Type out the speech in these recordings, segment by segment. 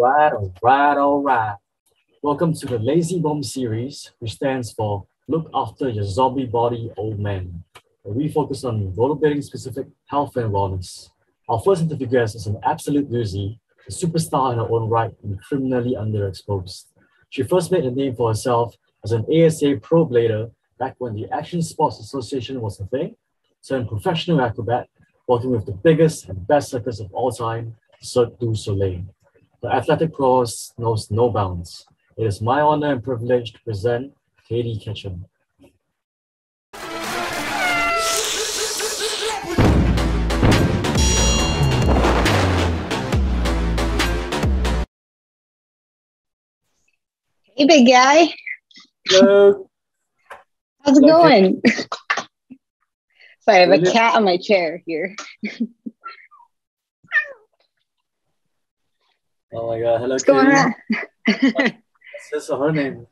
All right. Welcome to the Lazy Bomb series, which stands for Look After Your Zombie Body, Old Man, where we focus on rollerblading specific health and wellness. Our first interview guest is an absolute doozy, a superstar in her own right and criminally underexposed. She first made a name for herself as an ASA pro blader back when the Action Sports Association was a thing, turned professional acrobat, working with the biggest and best circus of all time, Cirque du Soleil. The athletic prowess knows no bounds. It is my honor and privilege to present Katie Ketchum. Hey, big guy. Hello. How's it Hello, going? Sorry, I have a Brilliant. cat on my chair here. Oh my God. Hello, What's going Katie. on? What's her name?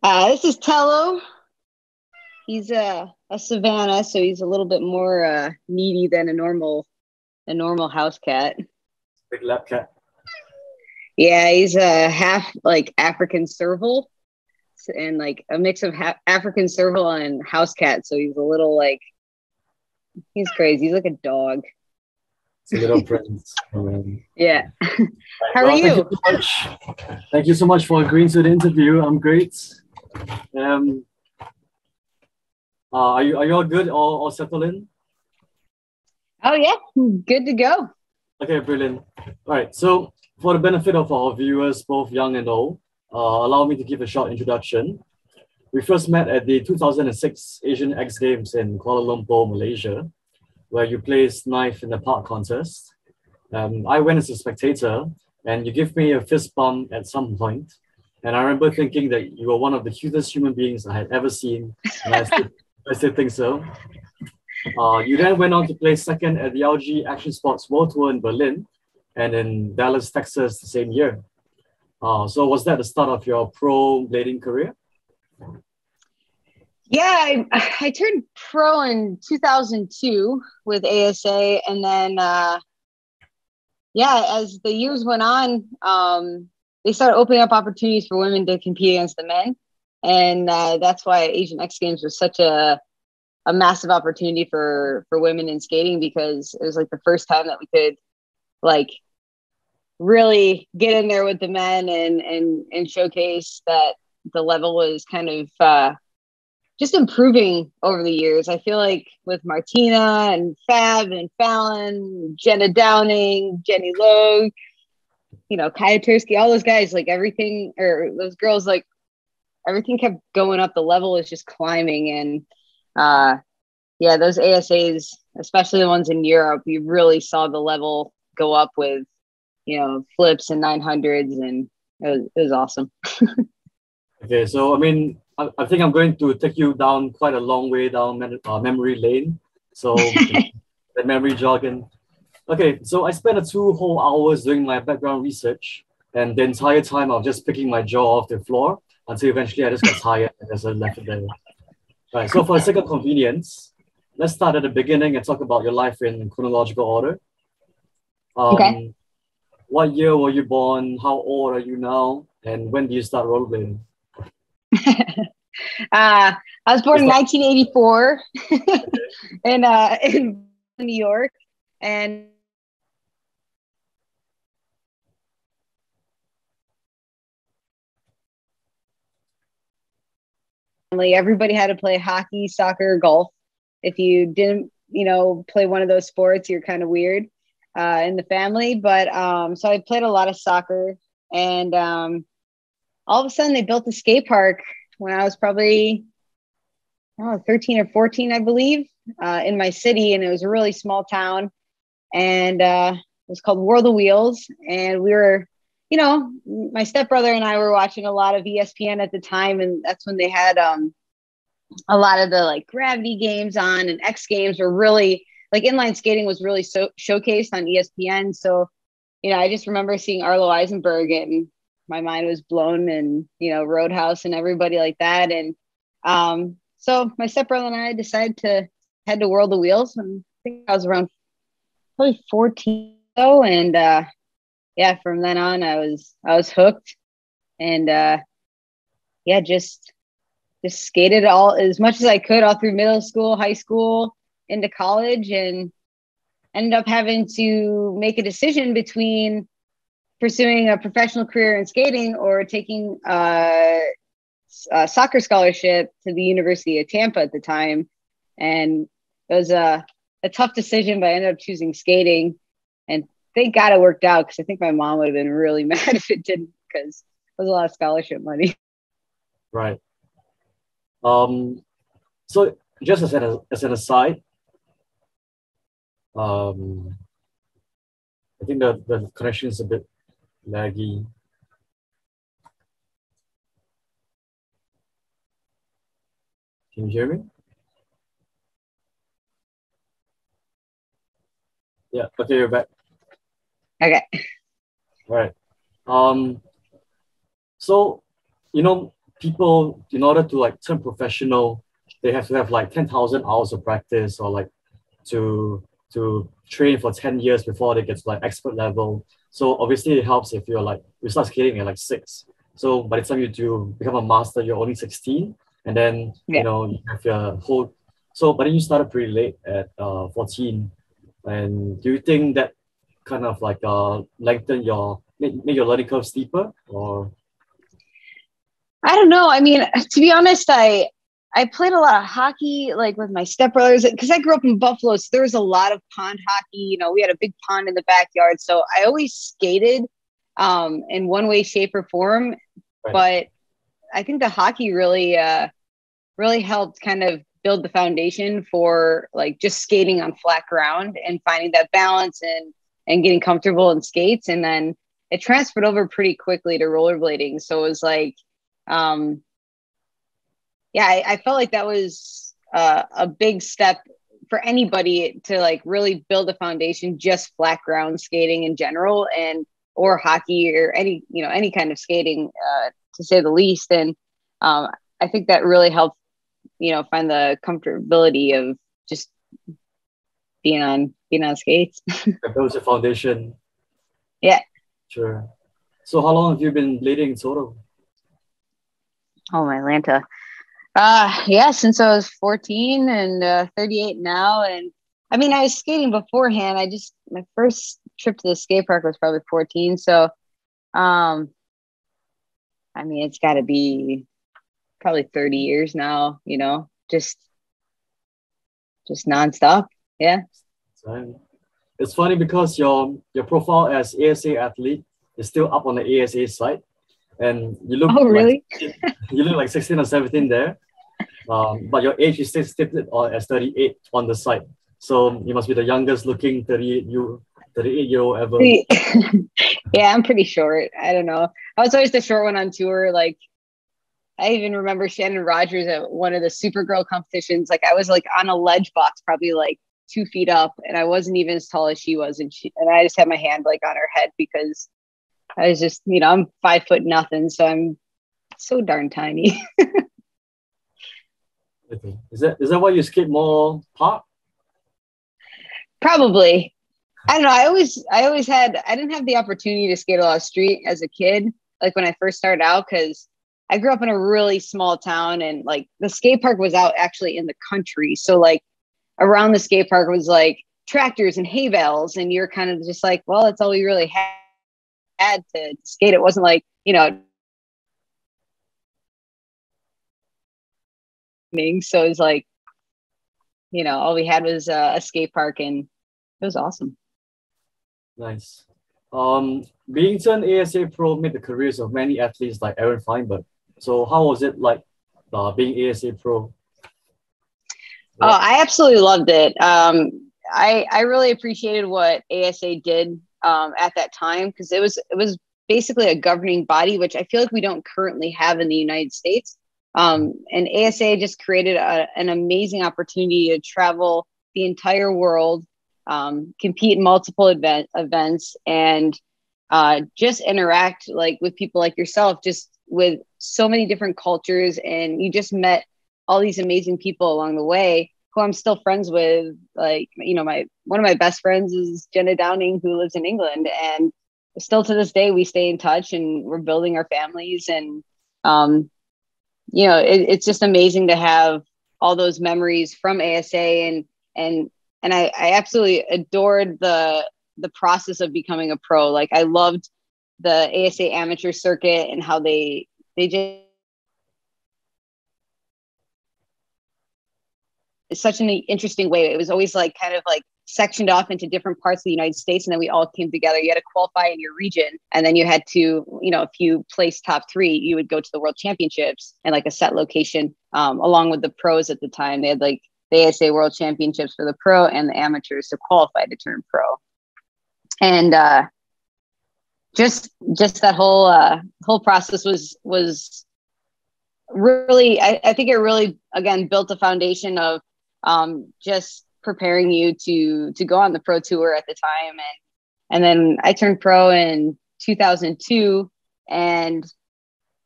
This is Tello. He's a Savannah, so he's a little bit more needy than a normal house cat. Big lab cat. Yeah, he's a half like African serval and like a mix of African serval and house cat. So he's a little like he's crazy. He's like a dog. It's a little prince. Yeah. Right, How are you? Thank you so much for agreeing to the interview. I'm great. Are you all good? All settled in? Oh yeah, good to go. Okay, brilliant. All right. So for the benefit of our viewers, both young and old, allow me to give a short introduction. We first met at the 2006 Asian X Games in Kuala Lumpur, Malaysia, where you placed ninth in the park contest. I went as a spectator, and you gave me a fist bump at some point. And I remember thinking that you were one of the cutest human beings I had ever seen, and I still think so. You then went on to place second at the LG Action Sports World Tour in Berlin and in Dallas, Texas the same year. So was that the start of your pro blading career? Yeah, I turned pro in 2002 with ASA, and then as the years went on, they started opening up opportunities for women to compete against the men, and that's why Asian X Games was such a massive opportunity for women in skating, because it was like the first time that we could like really get in there with the men and showcase that the level was kind of just improving over the years. I feel like with Martina and Fab and Fallon, Jenna Downing, Jenny Logue, Kaya Tursky, all those guys, like everything, or those girls, like everything kept going up. The level is just climbing. And those ASAs, especially the ones in Europe, you really saw the level go up with, flips and 900s, and it was awesome. Okay, so I mean, I think I'm going to take you down quite a long way down memory lane. So the memory jogging. Okay, so I spent 2 whole hours doing my background research, and the entire time I was just picking my jaw off the floor until eventually I just got tired and just left it there. Right, so for the sake of convenience, let's start at the beginning and talk about your life in chronological order. Okay. What year were you born? How old are you now? And when do you start rollerblading? I was born in 1984 in New York, and everybody had to play hockey, soccer, golf. If you didn't, play one of those sports, you're kind of weird in the family. But so I played a lot of soccer, and all of a sudden they built a skate park when I was probably 13 or 14, I believe, in my city, and it was a really small town, and it was called World of Wheels, and we were, my stepbrother and I were watching a lot of ESPN at the time, and that's when they had a lot of the like gravity games on, and X Games were really like inline skating was really showcased on ESPN. So, I just remember seeing Arlo Eisenberg, and my mind was blown, and Roadhouse and everybody like that, and so my stepbrother and I decided to head to World of Wheels, and I think I was around probably 14, and yeah, from then on, I was hooked, and yeah, just skated all as much as I could all through middle school, high school, into college, and ended up having to make a decision between pursuing a professional career in skating or taking a soccer scholarship to the University of Tampa at the time. And it was a tough decision, but I ended up choosing skating. And thank God it worked out, because I think my mom would have been really mad if it didn't, because it was a lot of scholarship money. Right. So just as an aside, um, I think the connection is a bit laggy. Can you hear me? Yeah. Okay, you're back. Okay. All right. Um, so people, in order to like turn professional, they have to have like 10,000 hours of practice, or like to train for 10 years before they get to like expert level. So obviously it helps if you're like, you start skating at like 6. So by the time you do become a master, you're only 16. And then, Yeah. you have your whole, so, but then you started pretty late at 14. And do you think that kind of like lengthen make your learning curve steeper, or? I don't know. I mean, to be honest, I played a lot of hockey, like with my stepbrothers, because I grew up in Buffalo. So there was a lot of pond hockey. We had a big pond in the backyard. So I always skated in one way, shape, or form. Right. But I think the hockey really helped kind of build the foundation for like just skating on flat ground and finding that balance and getting comfortable in skates. And then it transferred over pretty quickly to rollerblading. So it was like, yeah, I felt like that was a big step for anybody to like really build a foundation, just flat ground skating in general, and or hockey, or any kind of skating, to say the least. And I think that really helped, find the comfortability of just being on skates. That builds your foundation. Yeah. Sure. So how long have you been blading in total? Oh, my Lanta. Yeah, since I was 14, and 38 now. And I mean, I was skating beforehand. My first trip to the skate park was probably 14. So, I mean, it's got to be probably 30 years now, just nonstop. Yeah. So, it's funny because your profile as ASA athlete is still up on the ASA site, and you look Oh, really? you look like 16 or 17 there. But your age is still stated as 38 on the site. So you must be the youngest looking 38-year-old ever. Yeah, I'm pretty short. I don't know. I was always the short one on tour. Like, I even remember Shannon Rogers at one of the Supergirl competitions. Like, I was like on a ledge box, probably like 2 feet up, and I wasn't even as tall as she was. And I just had my hand like on her head, because I was just, I'm 5 foot nothing. So I'm so darn tiny. Is that why you skate more park? Probably. I don't know. I didn't have the opportunity to skate a lot of street as a kid, like when I first started out, because I grew up in a really small town, and like the skate park was out actually in the country. So like around the skate park was like tractors and hay bales, and you're kind of just like, well, that's all we really had to skate. It wasn't like, so it was like, all we had was a skate park, and it was awesome. Nice. Being turned ASA pro made the careers of many athletes like Aaron Feinberg. So how was it like being ASA pro? Oh, I absolutely loved it. I really appreciated what ASA did at that time, because it was basically a governing body, which I feel like we don't currently have in the United States. And ASA just created an amazing opportunity to travel the entire world, compete in multiple events, and just interact like with people like yourself, just with so many different cultures. And you just met all these amazing people along the way who I'm still friends with. Like, one of my best friends is Jenna Downing, who lives in England. And still to this day, we stay in touch and we're building our families. And, it's just amazing to have all those memories from ASA. And I absolutely adored the process of becoming a pro. Like, I loved the ASA amateur circuit and how they just, it's such an interesting way. It was always like kind of like sectioned off into different parts of the United States, and then we all came together. You had to qualify in your region, and then you had to, if you placed top 3, you would go to the World Championships and like a set location, along with the pros at the time. They had like the ASA World Championships for the pro and the amateurs to qualify to turn pro. And just that whole process was really, I think it really, again, built a foundation of just preparing you to go on the pro tour at the time. And then I turned pro in 2002, and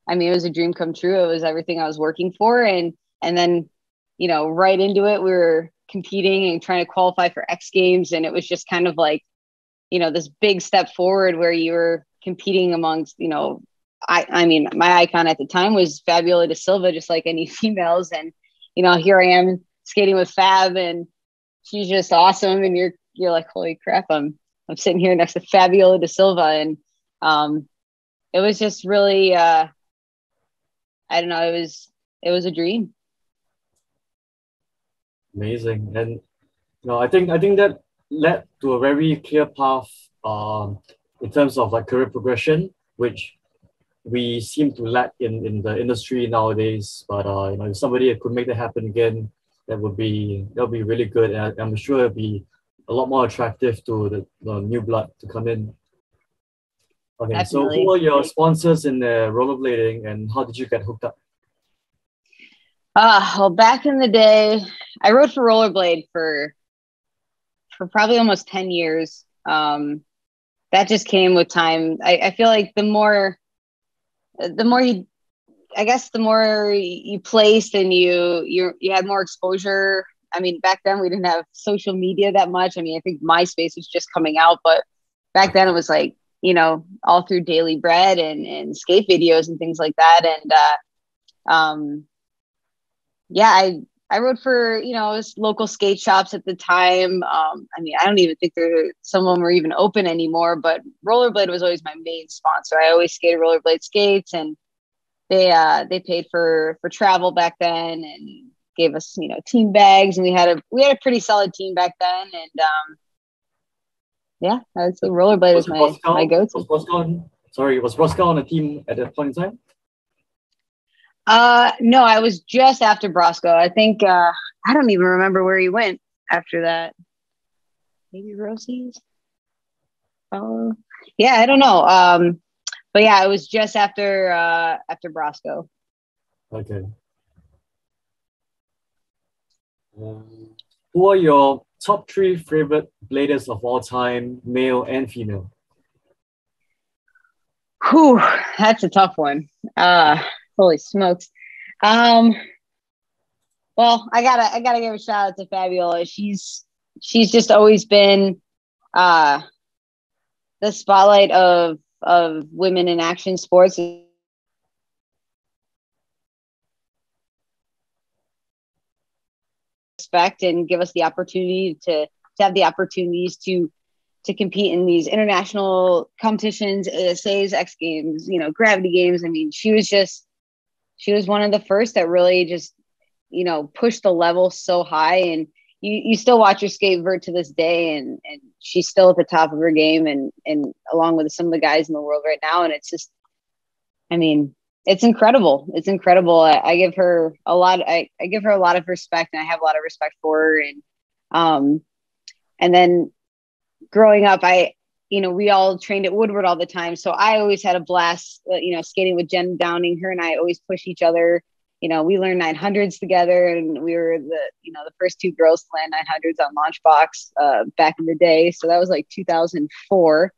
I mean, it was a dream come true. It was everything I was working for. And then, right into it, we were competing and trying to qualify for X Games. And it was just kind of like, this big step forward where you were competing amongst, I mean, my icon at the time was Fabiola da Silva, just like any females. And, here I am skating with Fab, and she's just awesome. And you're like, holy crap, I'm sitting here next to Fabiola da Silva. And it was just really, I don't know, it was a dream. Amazing. And I think that led to a very clear path in terms of like career progression, which we seem to lack in the industry nowadays. But if somebody could make that happen again, that'll be really good. And I'm sure it'll be a lot more attractive to the new blood to come in. Okay, Definitely. So who are your sponsors in the rollerblading, and how did you get hooked up? Well, back in the day, I rode for Rollerblade for probably almost 10 years. That just came with time. I feel like the more you, I guess the more you placed and you had more exposure. I mean, back then we didn't have social media that much. I mean, I think MySpace was just coming out, but back then it was like, all through Daily Bread and skate videos and things like that. And yeah, I rode for, local skate shops at the time. I mean, I don't even think some of them were even open anymore, but Rollerblade was always my main sponsor. I always skated Rollerblade skates, and they paid for travel back then and gave us, team bags, and we had a pretty solid team back then. And yeah, I would say Rollerblade is my go-to. Was Roscoe on a team at that point in time? No, I was just after Brosco. I think I don't even remember where he went after that. Maybe Rosie's. Oh, yeah, I don't know. But yeah, it was just after Brosco. Okay. Who are your top 3 favorite bladers of all time, male and female? Whew, that's a tough one. Holy smokes. Well, I gotta give a shout out to Fabiola. She's just always been the spotlight of women in action sports. Respect and give us the opportunity to have the opportunities to compete in these international competitions, ASAs, X Games, Gravity Games. I mean, she was one of the first that really just, pushed the level so high. And you still watch her skate vert to this day, and she's still at the top of her game, and along with some of the guys in the world right now. And it's just, I mean, it's incredible. It's incredible. I give her a lot. I give her a lot of respect, and I have a lot of respect for her. And then growing up, we all trained at Woodward all the time. So I always had a blast, skating with Jen Downing. Her and I always push each other. We learned 900s together, and we were the first 2 girls to land 900s on Launchbox back in the day. So that was like 2004.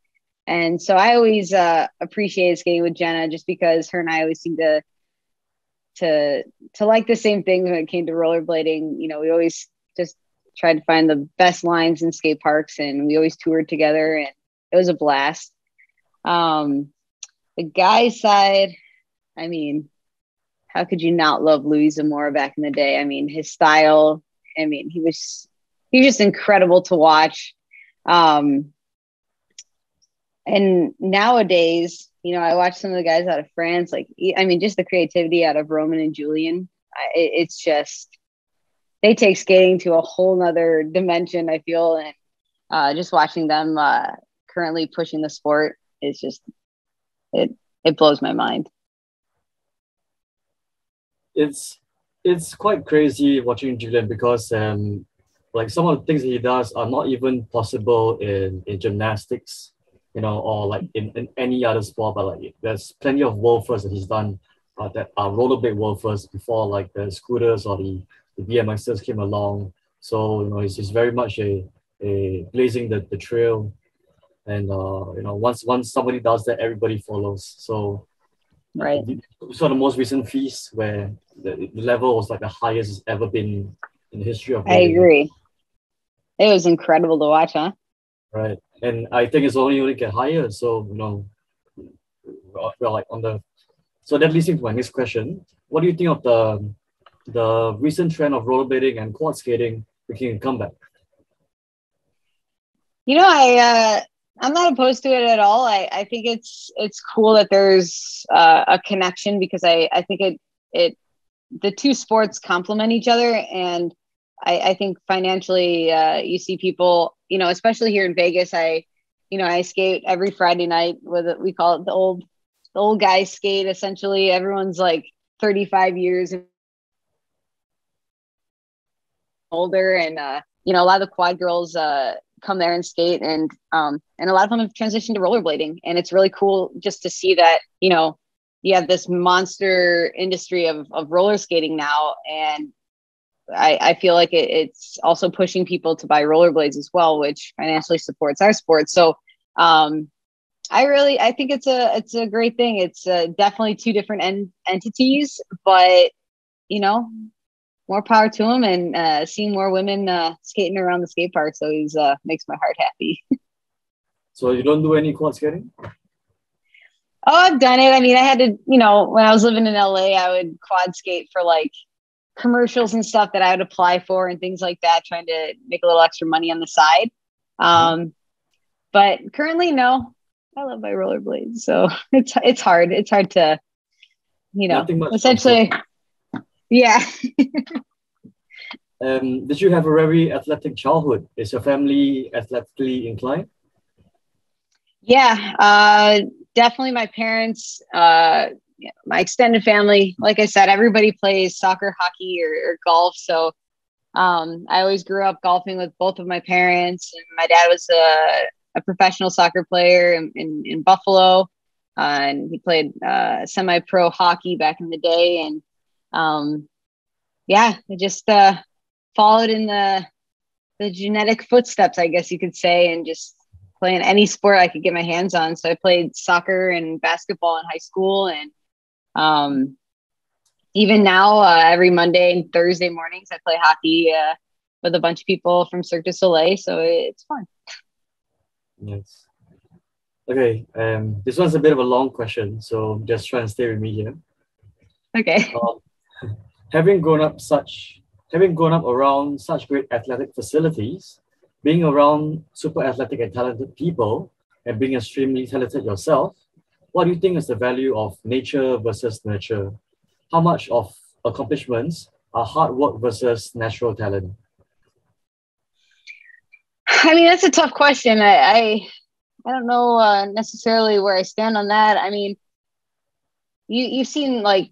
And so I always appreciated skating with Jenna, just because her and I always seemed to like the same things when it came to rollerblading. We always just tried to find the best lines in skate parks, and we always toured together, and it was a blast. Um, the guys side, I mean, how could you not love Louis Zamora back in the day? I mean, his style, I mean, he was just incredible to watch. And nowadays, I watch some of the guys out of France, like, I mean, just the creativity out of Roman and Julian. It's just, they take skating to a whole nother dimension, I feel. And just watching them currently pushing the sport is just, it blows my mind. It's quite crazy watching Julian because like some of the things he does are not even possible in gymnastics, or like in any other sport. But like there's plenty of world firsts that he's done that are rollerblade world firsts before like the scooters or the BMXers came along. So he's very much a blazing the trail, and once somebody does that, everybody follows. So right. We saw the most recent feast where the level was like the highest it's ever been in the history of rolling. I agree. It was incredible to watch, huh? Right. And I think it's only going to get higher. So, we're like so that leads me to my next question. What do you think of the recent trend of rollerblading and quad skating making a comeback? I'm not opposed to it at all. I think it's cool that there's a connection, because I think the two sports complement each other. And I think financially, you see people, especially here in Vegas, I skate every Friday night we call it the old guy skate. Essentially, everyone's like 35 years older, and a lot of the quad girls come there and skate, and a lot of them have transitioned to rollerblading, and it's really cool just to see that you have this monster industry of roller skating now. And I feel like it's also pushing people to buy rollerblades as well, which financially supports our sport. So I think it's a great thing. It's definitely two different entities, but more power to them. And seeing more women skating around the skate parks always makes my heart happy. So you don't do any quad skating? Oh, I've done it. I mean, I had to, when I was living in LA, I would quad skate for like commercials and stuff that I would apply for and things like that, trying to make a little extra money on the side. But currently, no. I love my rollerblades, so it's hard. It's hard to, essentially, yeah. Did you have a very athletic childhood? Is your family athletically inclined? Yeah, definitely my parents, my extended family. Like I said, everybody plays soccer, hockey, or golf. So I always grew up golfing with both of my parents. And my dad was a professional soccer player in Buffalo. And he played semi-pro hockey back in the day. And I just followed in the genetic footsteps, I guess you could say, and just playing any sport I could get my hands on. So I played soccer and basketball in high school, and even now, every Monday and Thursday mornings, I play hockey with a bunch of people from Cirque du Soleil. So it's fun. Yes. Okay. This one's a bit of a long question, so just try and stay with me here. Okay. Having grown up around such great athletic facilities, being around super athletic and talented people, and being extremely talented yourself, what do you think is the value of nature versus nurture? How much of accomplishments are hard work versus natural talent? I mean, that's a tough question. I don't know necessarily where I stand on that. I mean, you've seen, like,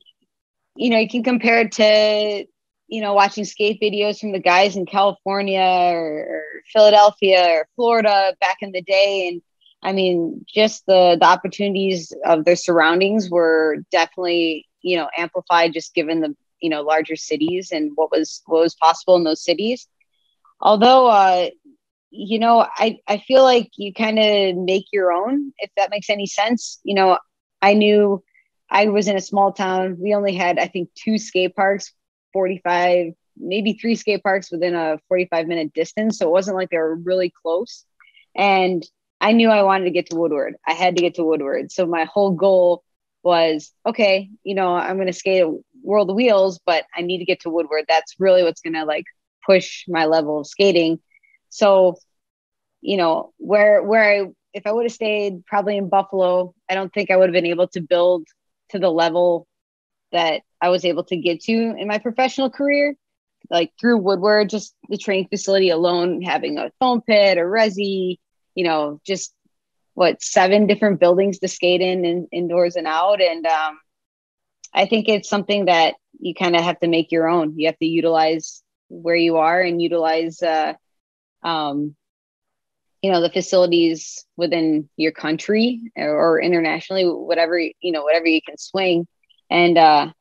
you can compare it to, watching skate videos from the guys in California or Philadelphia or Florida back in the day. And I mean, just the opportunities of their surroundings were definitely, amplified, just given the, larger cities and what was possible in those cities. Although, I feel like you kind of make your own, if that makes any sense. I knew I was in a small town. We only had, I think, 2 skate parks, 45, maybe 3 skate parks within a 45-minute distance. So it wasn't like they were really close. And I knew I wanted to get to Woodward. I had to get to Woodward. So my whole goal was, okay, I'm going to skate at World of Wheels, but I need to get to Woodward. That's really what's going to like push my level of skating. So, if I would have stayed probably in Buffalo, I don't think I would have been able to build to the level that I was able to get to in my professional career, like through Woodward, just the training facility alone, having a foam pit, a resi, just 7 different buildings to skate in indoors and out. And I think it's something that you kind of have to make your own. You have to utilize where you are and utilize, the facilities within your country or internationally, whatever you can swing. And I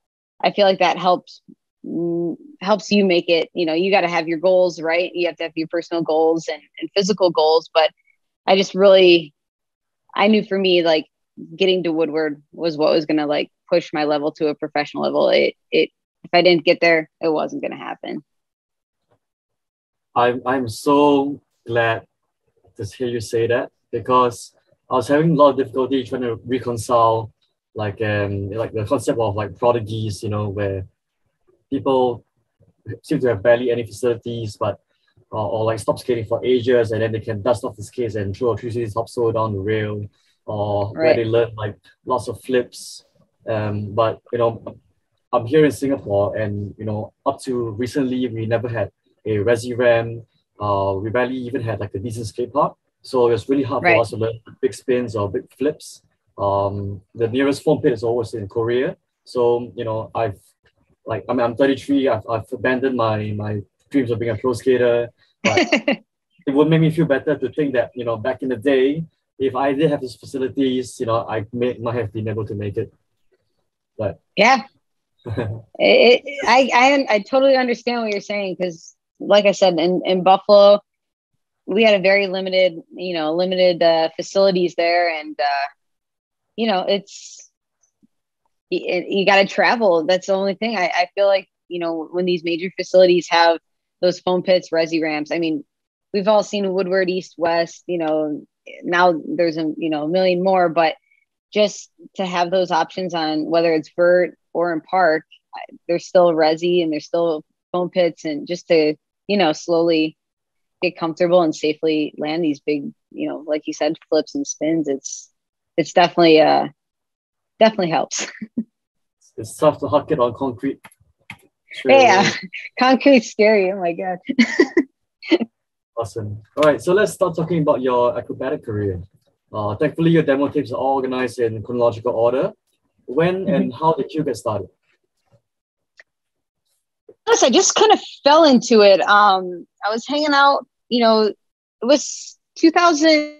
feel like that helps you make it. You got to have your goals, right? You have to have your personal goals and physical goals. But I knew for me, like getting to Woodward was what was going to like push my level to a professional level. If I didn't get there, it wasn't going to happen. I'm so glad to hear you say that, because I was having a lot of difficulty trying to reconcile like the concept of like prodigies, where people seem to have barely any facilities, but or like stop skating for ages and then they can dust off the skates and throw a 360 topsoil down the rail, or where they learn like lots of flips. But I'm here in Singapore, and up to recently we never had a resi ramp. We barely even had like a decent skate park, so it was really hard for us to learn big spins or big flips. The nearest foam pit is always in Korea, so I'm 33. I've abandoned my dreams of being a pro skater, but it would make me feel better to think that back in the day, if I did have these facilities, I might have been able to make it. But yeah, I totally understand what you're saying, because like I said, in Buffalo, we had a very limited facilities there, and you got to travel. That's the only thing. I feel like when these major facilities have those foam pits, resi ramps. I mean, we've all seen Woodward East West. Now there's a million more, but just to have those options on whether it's vert or in park, there's still resi and there's still foam pits, and just to slowly get comfortable and safely land these big, like you said, flips and spins. It's definitely helps. It's tough to huck it on concrete. Yeah, concrete's scary. Oh my god. Awesome. All right, so let's start talking about your acrobatic career. Thankfully, your demo tapes are all organized in chronological order. When and how did you get started? I just kind of fell into it. I was hanging out, it was 2000,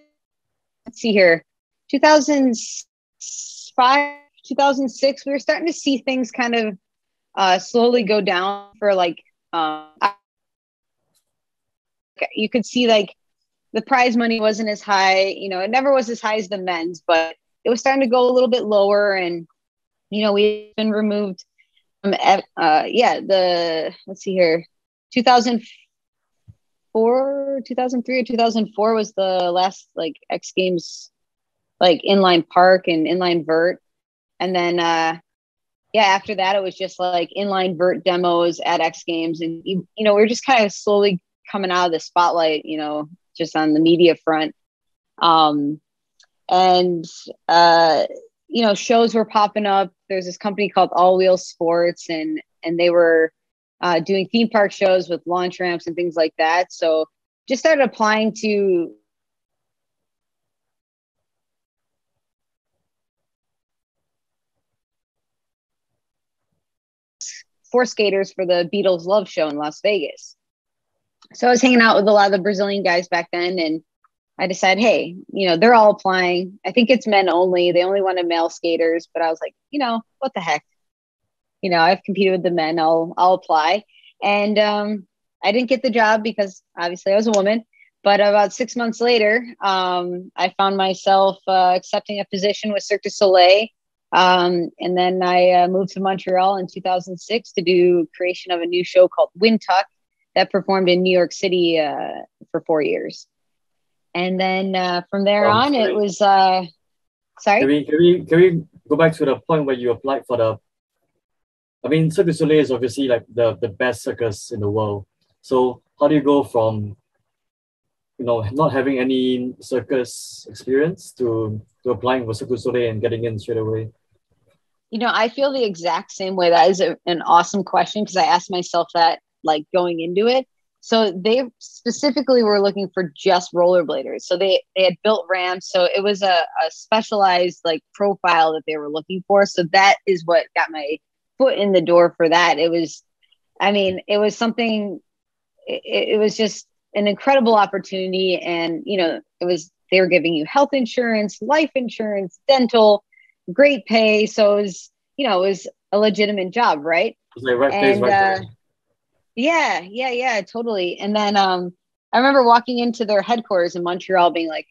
let's see here, 2005, 2006. We were starting to see things kind of slowly go down for like, you could see like the prize money wasn't as high, it never was as high as the men's, but it was starting to go a little bit lower. And, we've been removed from, let's see here, 2004, 2003 or 2004 was the last like X Games, like inline park and inline vert. And then, after that, it was just like inline vert demos at X Games. And, we were just kind of slowly coming out of the spotlight, just on the media front. Shows were popping up. There's this company called All Wheel Sports, and they were doing theme park shows with launch ramps and things like that. So just started applying to for skaters for the Beatles Love Show in Las Vegas. So I was hanging out with a lot of the Brazilian guys back then, and I decided, hey, they're all applying. I think it's men only. They only wanted male skaters, but I was like, what the heck? I've competed with the men. I'll apply. And I didn't get the job because obviously I was a woman. But about 6 months later, I found myself accepting a position with Cirque du Soleil. And then I moved to Montreal in 2006 to do creation of a new show called Wind Tuck that performed in New York City for 4 years. And then from there Um, on, it sorry. was Can sorry. we go back to the point where you applied for the? I mean, Cirque du Soleil is obviously like the best circus in the world. So how do you go from not having any circus experience to applying for Cirque du Soleil and getting in straight away? I feel the exact same way. That is an awesome question because I asked myself that like going into it. So they specifically were looking for just rollerbladers. So they had built ramps. So it was a specialized like profile that they were looking for. So that is what got my foot in the door for that. It was something, it was just an incredible opportunity. And, they were giving you health insurance, life insurance, dental, great pay. So it was a legitimate job, right? It's like right place, And right time. yeah, totally. And then I remember walking into their headquarters in Montreal being like,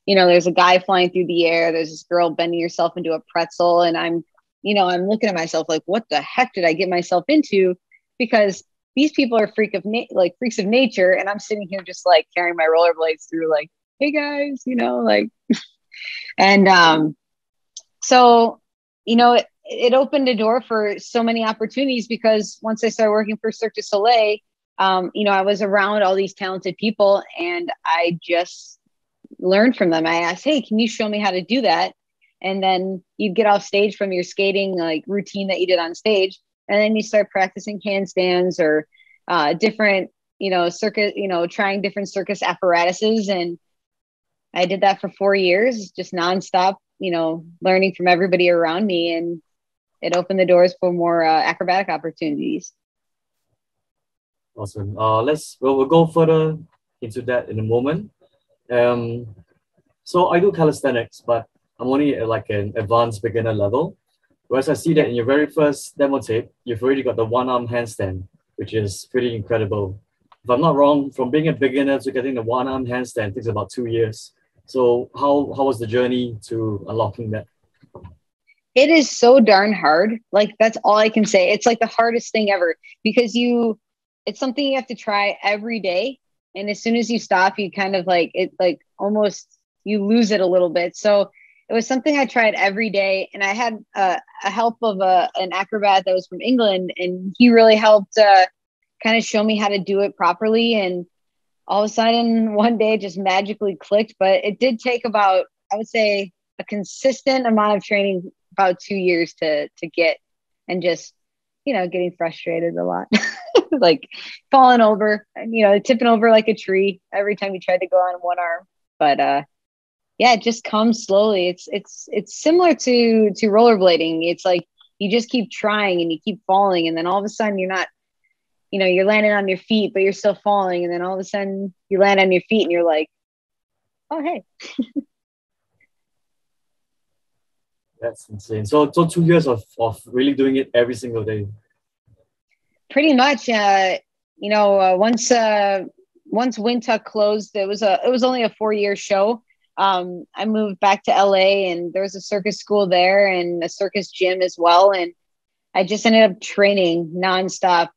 there's a guy flying through the air, there's this girl bending herself into a pretzel, and I'm looking at myself like, what the heck did I get myself into? Because these people are freaks of nature, and I'm sitting here just like carrying my rollerblades through like, hey guys, like and so it opened a door for so many opportunities because once I started working for Cirque du Soleil, I was around all these talented people and I just learned from them. I asked, hey, can you show me how to do that? And then you get off stage from your skating like routine that you did on stage, and then you start practicing handstands or different, circus, trying different circus apparatuses. And I did that for 4 years, just nonstop, learning from everybody around me. And it opened the doors for more acrobatic opportunities. Awesome. We'll go further into that in a moment. Um, so I do calisthenics, but I'm only at like an advanced beginner level. Whereas I see that in your very first demo tape, you've already got the one arm handstand, which is pretty incredible. If I'm not wrong, from being a beginner to getting the one arm handstand takes about 2 years. So how was the journey to unlocking that? It is so darn hard. Like that's all I can say. It's like the hardest thing ever because it's something you have to try every day. And as soon as you stop, you kind of like it, like almost you lose it a little bit. So it was something I tried every day. And I had a help of an acrobat that was from England, and he really helped kind of show me how to do it properly. And all of a sudden, one day it just magically clicked. But it did take about, I would say, a consistent amount of training, about 2 years to get, and just getting frustrated a lot. Like falling over and tipping over like a tree every time you tried to go on one arm. But yeah, it just comes slowly. It's similar to rollerblading. It's like you just keep trying and you keep falling, and then all of a sudden you're not, you're landing on your feet but you're still falling, and then all of a sudden you land on your feet and you're like, oh hey. That's insane. So 2 years of really doing it every single day. Pretty much. Once Windtuck closed, it was only a 4-year show. I moved back to LA, and there was a circus school there and a circus gym as well. And I just ended up training nonstop.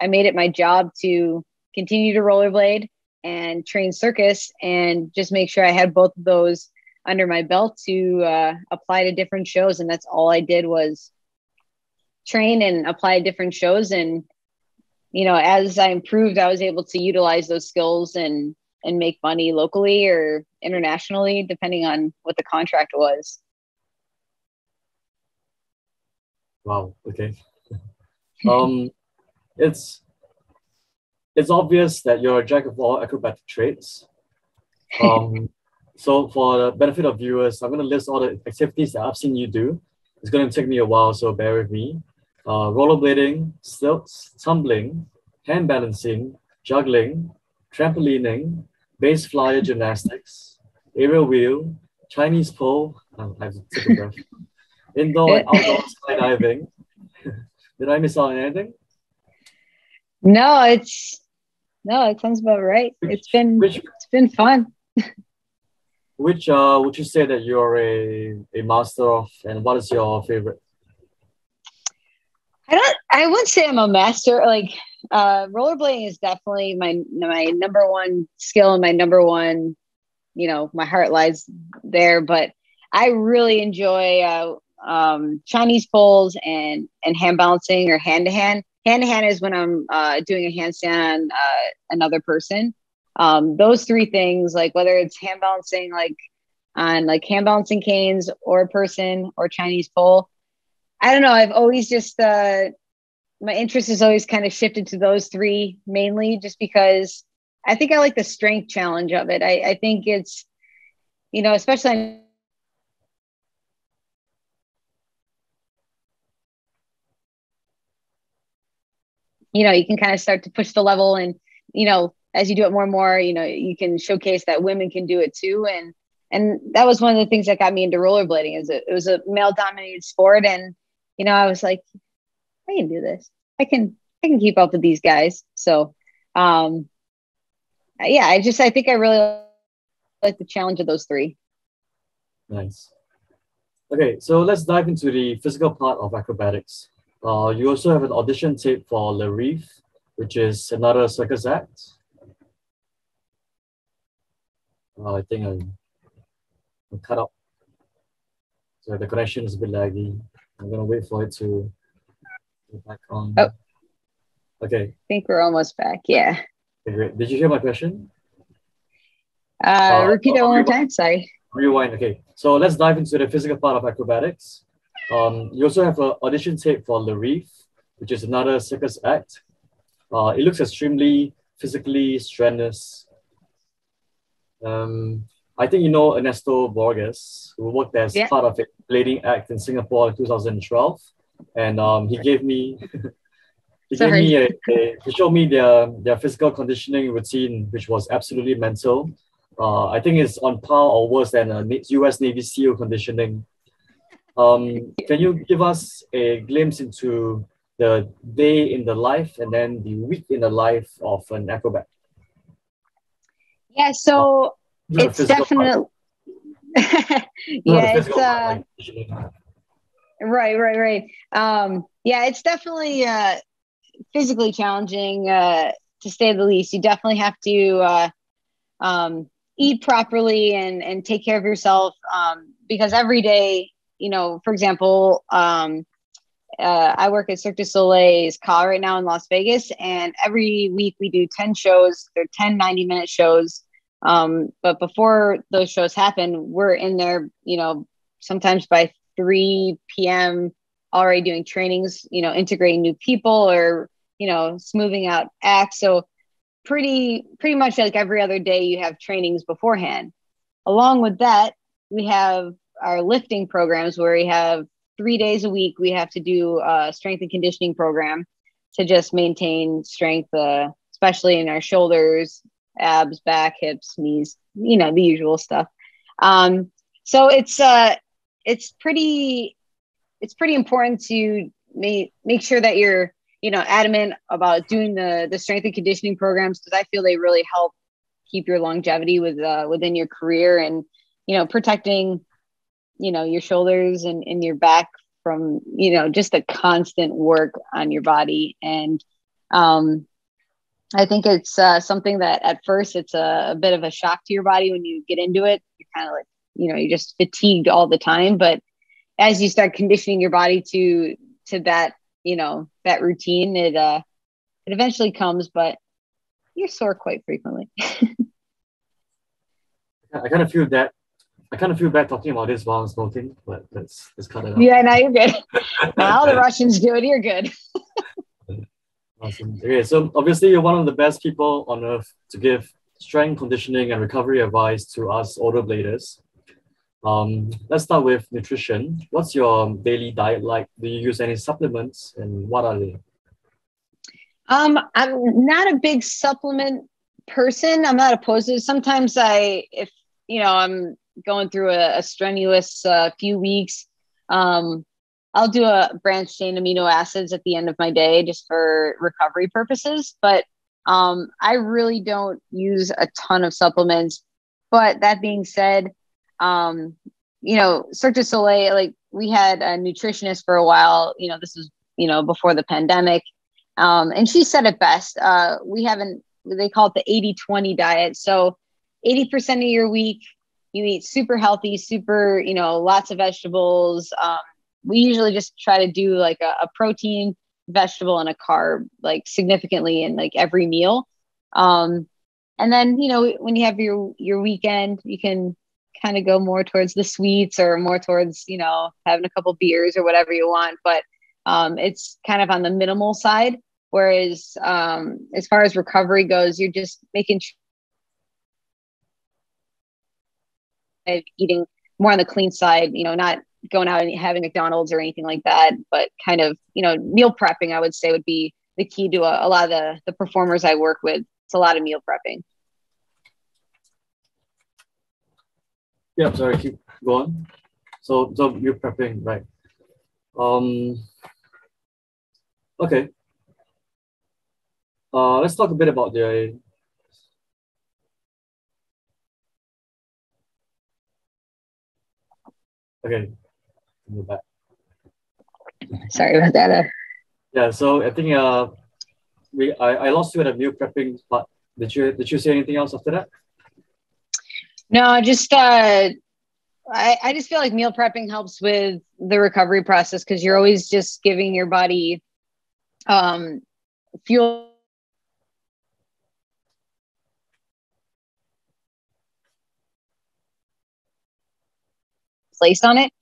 I made it my job to continue to rollerblade and train circus, and just make sure I had both of those under my belt to apply to different shows. And that's all I did was train and apply to different shows. And, as I improved, I was able to utilize those skills and make money locally or internationally, depending on what the contract was. Wow. Okay. It's obvious that you're a jack of all acrobatic trades. So for the benefit of viewers, I'm going to list all the activities that I've seen you do. It's going to take me a while, so bear with me. Rollerblading, stilts, tumbling, hand balancing, juggling, trampolining, base flyer gymnastics, aerial wheel, Chinese pole. I have to take a breath. Indoor and outdoor skydiving. Did I miss out on anything? No, it sounds about right. It's been fun. Which would you say that you're a master of, and what is your favorite? I wouldn't say I'm a master. Like rollerblading is definitely my number one skill and my number one my heart lies there. But I really enjoy Chinese poles and hand balancing or hand to hand. Hand to hand is when I'm doing a handstand on another person. Those three things, like whether it's hand balancing, like on like hand balancing canes or a person or Chinese pole. I don't know. I've always just my interest has always kind of shifted to those three mainly, just because I think I like the strength challenge of it. I think it's, especially you can kind of start to push the level, and as you do it more and more, you can showcase that women can do it too. And that was one of the things that got me into rollerblading. Is it was a male dominated sport, and I was like, I can do this. I can keep up with these guys. So yeah, I think I really like the challenge of those three. Nice. Okay, so let's dive into the physical part of acrobatics. You also have an audition tape for Le Reef, which is another circus act. I think I'm cut up. So the connection is a bit laggy. I'm gonna wait for it to get back on. Oh. Okay. I think we're almost back. Yeah. Okay, great. Did you hear my question? Repeat that one more time. Sorry. Rewind. Okay. So let's dive into the physical part of acrobatics. You also have an audition tape for Le Reef, which is another circus act. It looks extremely physically strenuous. I think you know Ernesto Borges, who worked as part of a blading act in Singapore in 2012, and he gave me he showed me their physical conditioning routine, which was absolutely mental. I think it's on par or worse than a US Navy SEAL conditioning. Can you give us a glimpse into the day in the life and then the week in the life of an acrobat? Yeah, so it's definitely yeah, it's right. Yeah, it's definitely physically challenging to say the least. You definitely have to eat properly and take care of yourself, because every day, for example, I work at Cirque du Soleil's Call right now in Las Vegas, and every week we do 10 shows. They're 10 90-minute shows. But before those shows happen, we're in there, sometimes by 3 p.m. already doing trainings, integrating new people or, smoothing out acts. So pretty much like every other day you have trainings beforehand. Along with that, we have our lifting programs where we have 3 days a week. We have to do a strength and conditioning program to just maintain strength, especially in our shoulders, abs, back, hips, knees, the usual stuff. So it's pretty important to make sure that you're, adamant about doing the strength and conditioning programs, because I feel they really help keep your longevity within your career, and, protecting, your shoulders and your back from, just the constant work on your body. And, I think it's something that at first it's a bit of a shock to your body when you get into it. You're kind of like, you're just fatigued all the time. But as you start conditioning your body to that, that routine, it eventually comes, but you're sore quite frequently. I kind of feel bad talking about this while I'm smoking, but let's cut it out. Yeah, no, you're good. All the Russians do it. You're good. Awesome. Okay, so obviously you're one of the best people on earth to give strength conditioning and recovery advice to us older bladers. Let's start with nutrition. What's your daily diet like? Do you use any supplements, and what are they? I'm not a big supplement person. I'm not opposed to it. Sometimes if I'm going through a strenuous few weeks, I'll do a branched chain amino acids at the end of my day just for recovery purposes. But I really don't use a ton of supplements. But that being said, Cirque du Soleil, like we had a nutritionist for a while, this was, before the pandemic. And she said it best. They call it the 80-20 diet. So 80% of your week, you eat super healthy, super, lots of vegetables. We usually just try to do like a protein, vegetable, and a carb, like significantly in like every meal. And then, when you have your weekend, you can kind of go more towards the sweets or more towards, having a couple beers or whatever you want. But it's kind of on the minimal side. Whereas as far as recovery goes, you're just making sure eating more on the clean side, not going out and having McDonald's or anything like that, but kind of, meal prepping, I would say, would be the key to a lot of the performers I work with. It's a lot of meal prepping. Yeah, sorry, keep going. So meal prepping, right? Okay. Let's talk a bit about the okay. Go back. Sorry about that. Yeah, so I think I lost you at a meal prepping part. Did you say anything else after that? No, just I just feel like meal prepping helps with the recovery process because you're always just giving your body fuel placed on it.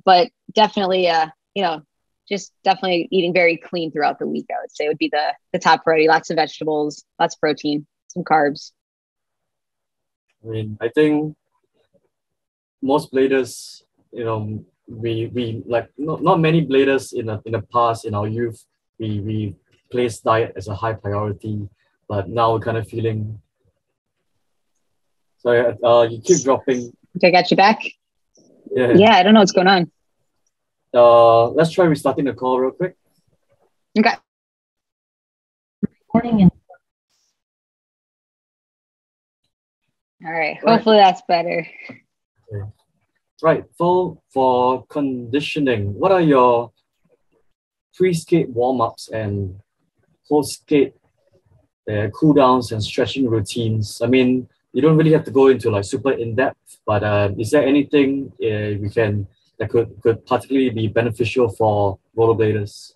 But definitely, just definitely eating very clean throughout the week, I would say would be the top priority. Lots of vegetables, lots of protein, some carbs. I mean, I think most bladers, we like not many bladers in the past in our youth, we place diet as a high priority, but now we're kind of feeling. Sorry, you keep dropping. Okay, I got you back. Yeah, I don't know what's going on. Let's try restarting the call real quick. Okay. Recording. All right. Hopefully that's better. Okay. Right. For conditioning, what are your pre-skate warm-ups and post-skate cool downs and stretching routines? I mean, you don't really have to go into like super in-depth, but is there anything that could particularly be beneficial for rollerbladers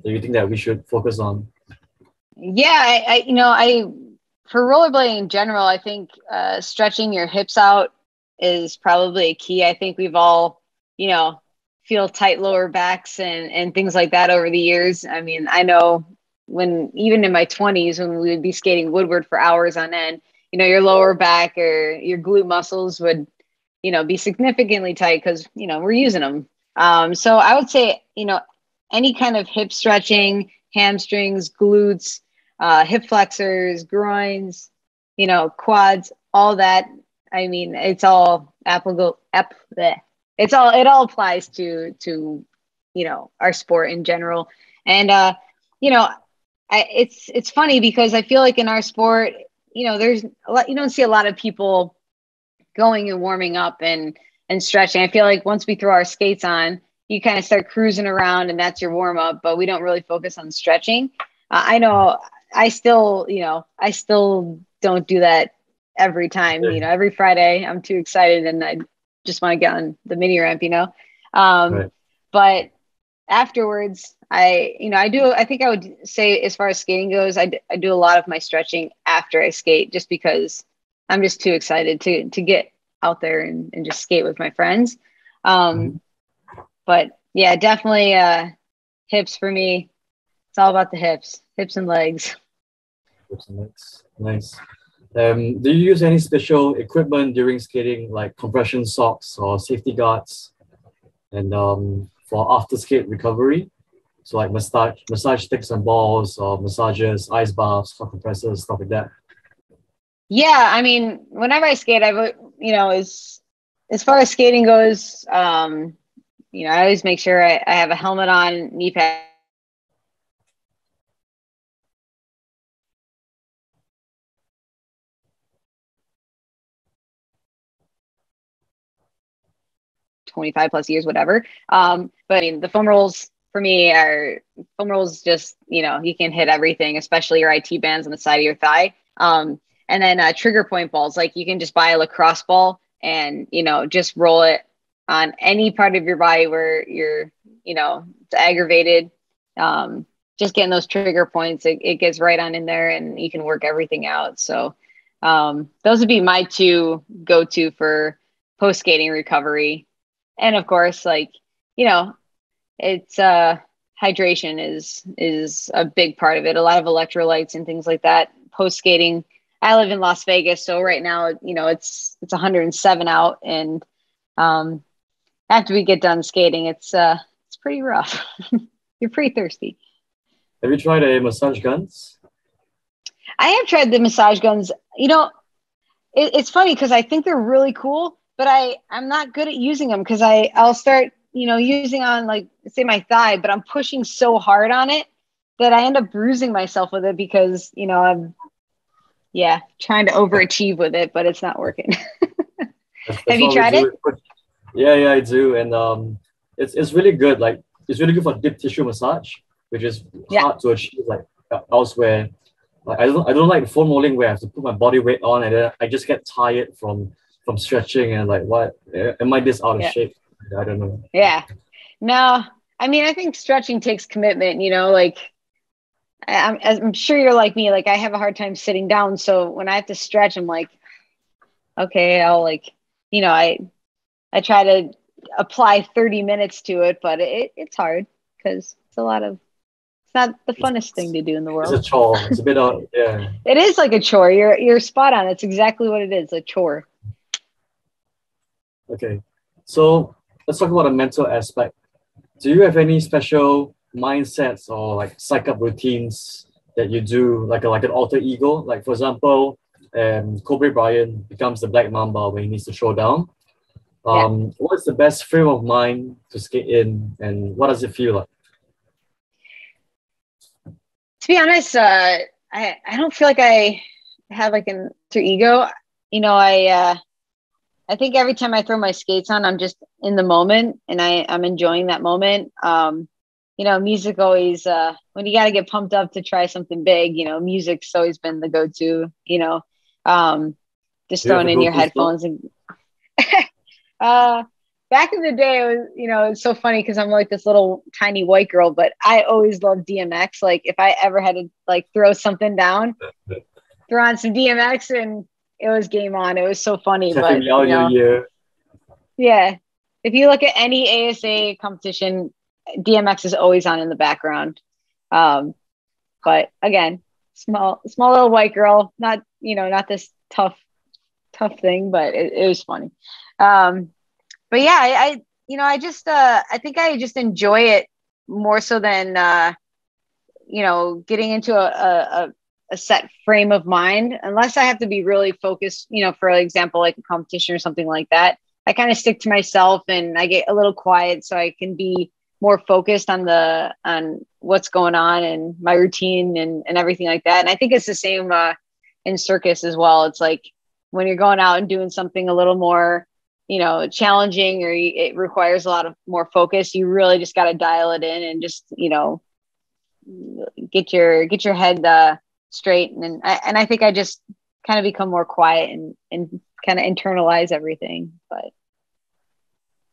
that you think that we should focus on? Yeah, I for rollerblading in general, I think stretching your hips out is probably a key. I think we've all, feel tight lower backs and things like that over the years. I mean, I know even in my 20s, when we would be skating Woodward for hours on end, your lower back or your glute muscles would, be significantly tight because, we're using them. So I would say, any kind of hip stretching, hamstrings, glutes, hip flexors, groins, quads, all that. I mean, it's all applicable. It all applies to our sport in general. And it's funny because I feel like in our sport, there's a lot, you don't see a lot of people going and warming up and stretching. I feel like once we throw our skates on, you kind of start cruising around and that's your warm up, but we don't really focus on stretching. I know I still don't do that every time. Every Friday I'm too excited and I just want to get on the mini ramp, Right. But afterwards, I think I would say as far as skating goes, I do a lot of my stretching after I skate just because I'm just too excited to get out there and just skate with my friends. But yeah, definitely hips for me. It's all about the hips and legs. Hips and legs. Nice. Do you use any special equipment during skating, like compression socks or safety guards? And for after skate recovery, so like massage sticks and balls or massages, ice baths, hot compressors, stuff like that. Yeah, I mean, whenever I skate, as far as skating goes, I always make sure I have a helmet on, knee pad. +25 years, whatever. But I mean, the foam rolls for me just, you can hit everything, especially your IT bands on the side of your thigh. And then trigger point balls, like you can just buy a lacrosse ball and, just roll it on any part of your body where you're, it's aggravated. Just getting those trigger points, it gets right on in there and you can work everything out. So those would be my two go-to for post skating recovery. And of course, it's hydration is a big part of it. A lot of electrolytes and things like that. Post skating. I live in Las Vegas, so right now, it's 107 out, and after we get done skating, it's pretty rough. You're pretty thirsty. Have you tried a massage guns? I have tried the massage guns. It's funny because I think they're really cool, but I'm not good at using them because I'll start, using on like say my thigh, but I'm pushing so hard on it that I end up bruising myself with it because, I'm trying to overachieve with it, but it's not working. Have you tried it? Yeah, I do. And it's really good. Like it's really good for deep tissue massage, which is hard to achieve like elsewhere. Like I don't like foam rolling where I have to put my body weight on and then I just get tired from stretching and like what am I this out of shape? I don't know. Yeah. No, I mean I think stretching takes commitment, like I'm sure you're like me, like I have a hard time sitting down. So when I have to stretch, I'm like, okay, I'll I try to apply 30 minutes to it, but it's hard because it's not the funnest thing to do in the world. It's a chore. It's a bit of, yeah. It is like a chore. You're spot on. It's exactly what it is, a chore. Okay. So let's talk about the mental aspect. Do you have any special mindsets or like psych up routines that you do, like an alter ego? Like for example, Kobe Bryant becomes the Black Mamba when he needs to throw down. What's the best frame of mind to skate in, and what does it feel like? To be honest, I don't feel like I have like an alter ego. I think every time I throw my skates on, I'm just in the moment and I'm enjoying that moment. Music always, when you got to get pumped up to try something big, music's always been the go-to, just throwing in your headphones and, back in the day, it was, it's so funny because I'm like this little tiny white girl, but I always loved DMX. Like if I ever had to like throw something down, throw on some DMX and it was game on. It was so funny. But yeah, if you look at any ASA competition, DMX is always on in the background. But again, small little white girl, not this tough thing, but it was funny. But yeah, I think I just enjoy it more so than, getting into a set frame of mind, unless I have to be really focused, for example, like a competition or something like that. I kind of stick to myself and I get a little quiet so I can be more focused on what's going on and my routine and everything like that. And I think it's the same in circus as well. It's like when you're going out and doing something a little more, challenging or it requires a lot of more focus, you really just got to dial it in and just, get your head straight. And I think I just kind of become more quiet and kind of internalize everything. But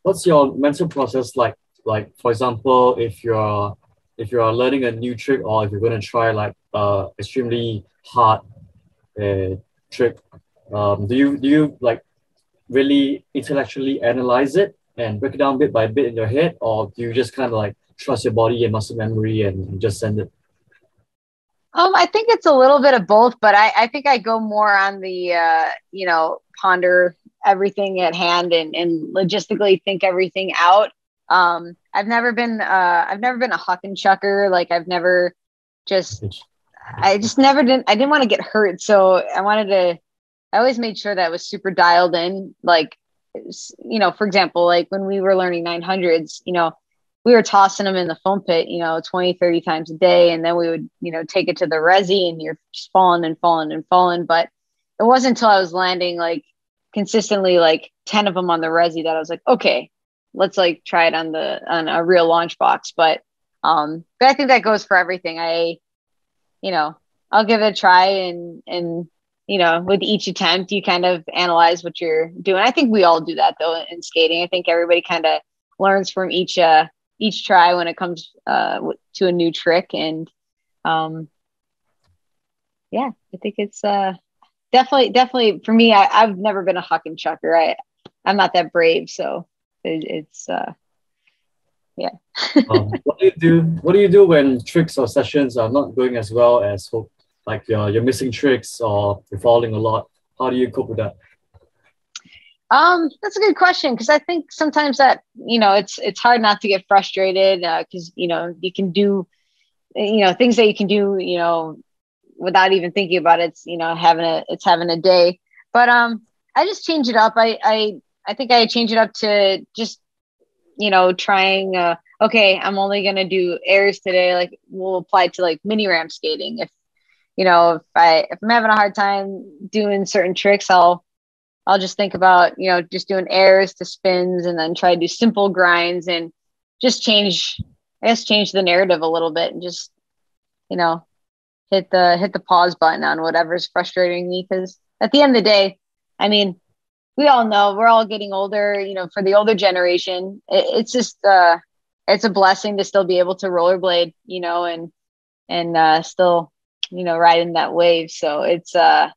what's your mental process like? Like, for example, if you're learning a new trick or if you're going to try like extremely hard trick, do you like really intellectually analyze it and break it down bit by bit in your head, or do you just kind of like trust your body and muscle memory and just send it? I think it's a little bit of both, but I think I go more on the ponder everything at hand and logistically think everything out. I've never been a huck and chucker. Like I didn't want to get hurt. So I always made sure that I was super dialed in. Like, for example, like when we were learning 900s, we were tossing them in the foam pit, 20, 30 times a day. And then we would, take it to the resi and you're just falling and falling and falling. But it wasn't until I was landing like consistently, like 10 of them on the resi that I was like, okay, let's like try it on a real launch box. But I think that goes for everything. I'll give it a try and with each attempt, you kind of analyze what you're doing. I think we all do that though in skating. I think everybody kind of learns from each try when it comes to a new trick. And yeah, I think it's definitely for me. I've never been a huck and chucker. I'm not that brave, so it's yeah. What do you do when tricks or sessions are not going as well as hoped? Like you're missing tricks or you're falling a lot. How do you cope with that? That's a good question, because I think sometimes that it's hard not to get frustrated, because you can do things that you can do without even thinking about it. It's having a day. But I just change it up. I think I change it up to just trying. Okay, I'm only gonna do airs today. Like we'll apply to like mini ramp skating. If I'm having a hard time doing certain tricks, I'll just think about, just doing airs to spins and then try to do simple grinds and just change the narrative a little bit and just, hit the pause button on whatever's frustrating me. Cause at the end of the day, I mean, we all know we're all getting older, for the older generation, it's just, it's a blessing to still be able to rollerblade, and still, riding that wave. So it's hard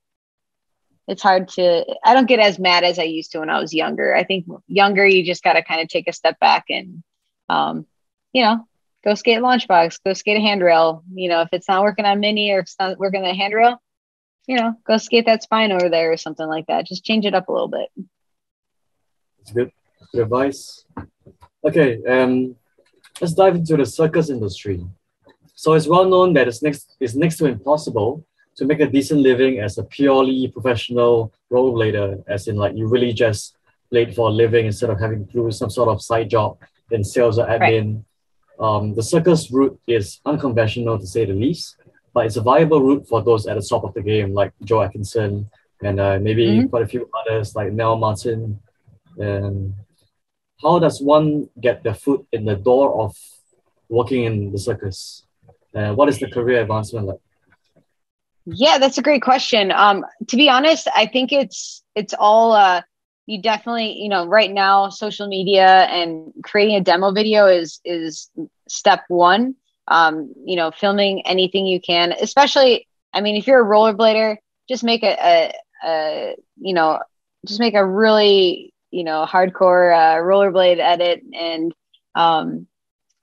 I don't get as mad as I used to when I was younger. I think younger, you just got to kind of take a step back and, go skate launchbox, go skate a handrail. If it's not working on mini or if it's not working on the handrail, go skate that spine over there or something like that. Just change it up a little bit. It's good advice. Okay, let's dive into the circus industry. So it's well known that it's next to impossible to make a decent living as a purely professional rollerblader, as in like you really just blade for a living instead of having to do some sort of side job in sales or admin. Right. The circus route is unconventional to say the least, but it's a viable route for those at the top of the game, like Joe Atkinson and maybe quite a few others like Nell Martin. And how does one get their foot in the door of working in the circus? What is the career advancement like? Yeah, that's a great question. To be honest, I think it's all you definitely, right now, social media and creating a demo video is step one. Filming anything you can, especially, I mean, if you're a rollerblader, just make a really, hardcore rollerblade edit. And a